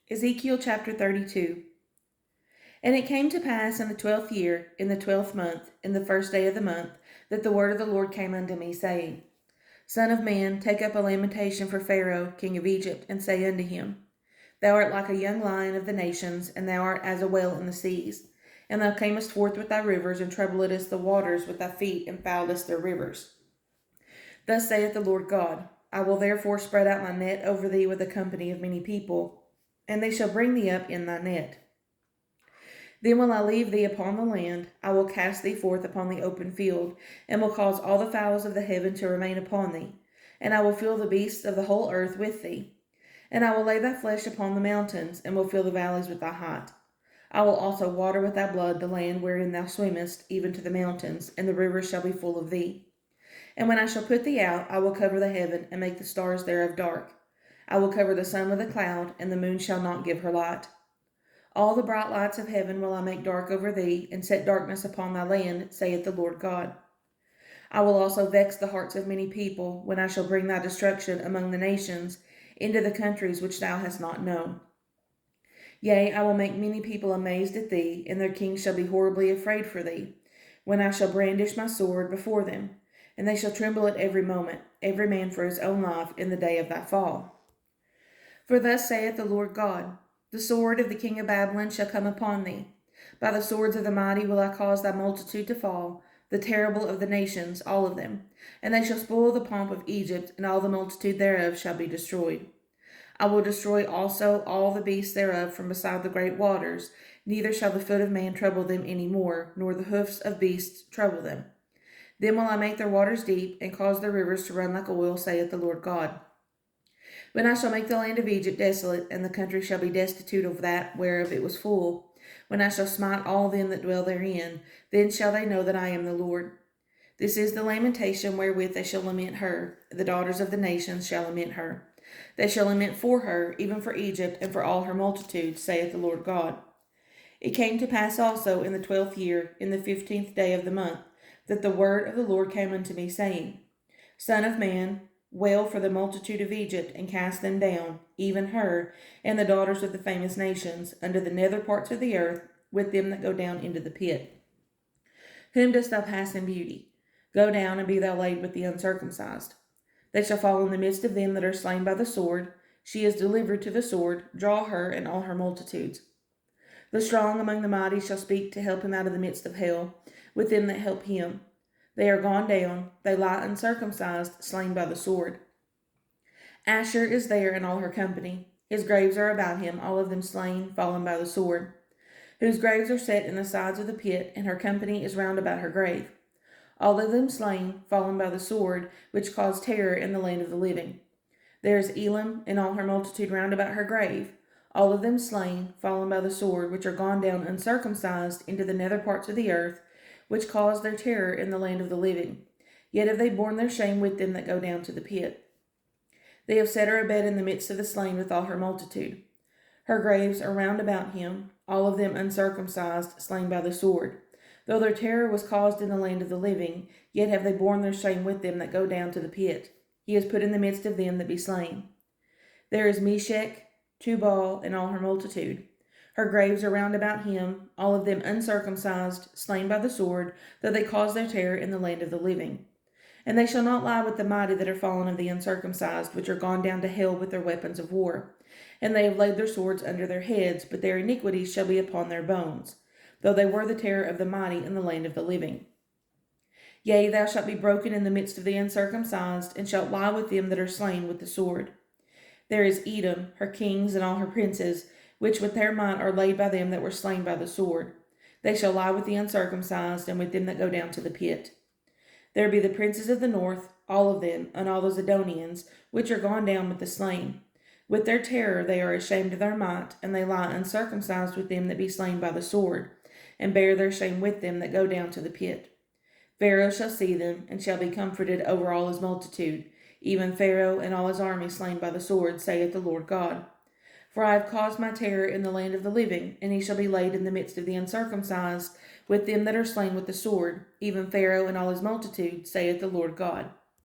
Ezekiel chapter 32. And it came to pass in the 12th year, in the 12th month, in the first day of the month, that the word of the Lord came unto me, saying, Son of man, take up a lamentation for Pharaoh, king of Egypt, and say unto him, Thou art like a young lion of the nations, and thou art as a whale in the seas. And thou camest forth with thy rivers, and troubledest the waters with thy feet, and fouledest their rivers. Thus saith the Lord God, I will therefore spread out my net over thee with a company of many people, and they shall bring thee up in thy net. Then will I leave thee upon the land, I will cast thee forth upon the open field, and will cause all the fowls of the heaven to remain upon thee, and I will fill the beasts of the whole earth with thee. And I will lay thy flesh upon the mountains, and will fill the valleys with thy height. I will also water with thy blood the land wherein thou swimmest, even to the mountains, and the rivers shall be full of thee. And when I shall put thee out, I will cover the heaven, and make the stars thereof dark. I will cover the sun with a cloud, and the moon shall not give her light. All the bright lights of heaven will I make dark over thee, and set darkness upon thy land, saith the Lord God. I will also vex the hearts of many people, when I shall bring thy destruction among the nations, into the countries which thou hast not known. Yea, I will make many people amazed at thee, and their kings shall be horribly afraid for thee, when I shall brandish my sword before them, and they shall tremble at every moment, every man for his own life in the day of thy fall. For thus saith the Lord God, The sword of the king of Babylon shall come upon thee. By the swords of the mighty will I cause thy multitude to fall, the terrible of the nations, all of them. And they shall spoil the pomp of Egypt, and all the multitude thereof shall be destroyed. I will destroy also all the beasts thereof from beside the great waters, neither shall the foot of man trouble them any more, nor the hoofs of beasts trouble them. Then will I make their waters deep, and cause their rivers to run like oil, saith the Lord God. When I shall make the land of Egypt desolate, and the country shall be destitute of that whereof it was full, when I shall smite all them that dwell therein, then shall they know that I am the Lord. This is the lamentation wherewith they shall lament her. The daughters of the nations shall lament her. They shall lament for her, even for Egypt, and for all her multitude, saith the Lord God. It came to pass also in the 12th year, in the 15th day of the month, that the word of the Lord came unto me, saying, Son of man, wail for the multitude of Egypt, and cast them down, even her, and the daughters of the famous nations, under the nether parts of the earth, with them that go down into the pit. Whom dost thou pass in beauty? Go down, and be thou laid with the uncircumcised. They shall fall in the midst of them that are slain by the sword. She is delivered to the sword. Draw her and all her multitudes. The strong among the mighty shall speak to help him out of the midst of hell, with them that help him. They are gone down, they lie uncircumcised, slain by the sword. Asher is there and all her company. His graves are about him, all of them slain, fallen by the sword. Whose graves are set in the sides of the pit, and her company is round about her grave. All of them slain, fallen by the sword, which caused terror in the land of the living. There is Elam and all her multitude round about her grave, all of them slain, fallen by the sword, which are gone down uncircumcised into the nether parts of the earth, which caused their terror in the land of the living. Yet have they borne their shame with them that go down to the pit. They have set her a bed in the midst of the slain with all her multitude. Her graves are round about him, all of them uncircumcised, slain by the sword. Though their terror was caused in the land of the living, yet have they borne their shame with them that go down to the pit. He is put in the midst of them that be slain. There is Meshech, Tubal, and all her multitude. Her graves are round about him, all of them uncircumcised, slain by the sword, though they caused their terror in the land of the living. And they shall not lie with the mighty that are fallen of the uncircumcised, which are gone down to hell with their weapons of war. And they have laid their swords under their heads, but their iniquities shall be upon their bones, though they were the terror of the mighty in the land of the living. Yea, thou shalt be broken in the midst of the uncircumcised, and shalt lie with them that are slain with the sword. There is Edom, her kings, and all her princes, which with their might are laid by them that were slain by the sword. They shall lie with the uncircumcised, and with them that go down to the pit. There be the princes of the north, all of them, and all those Adonians, which are gone down with the slain. With their terror they are ashamed of their might, and they lie uncircumcised with them that be slain by the sword, and bear their shame with them that go down to the pit. Pharaoh shall see them, and shall be comforted over all his multitude, even Pharaoh and all his army slain by the sword, saith the Lord God. For I have caused my terror in the land of the living, and he shall be laid in the midst of the uncircumcised, with them that are slain with the sword, even Pharaoh and all his multitude, saith the Lord God.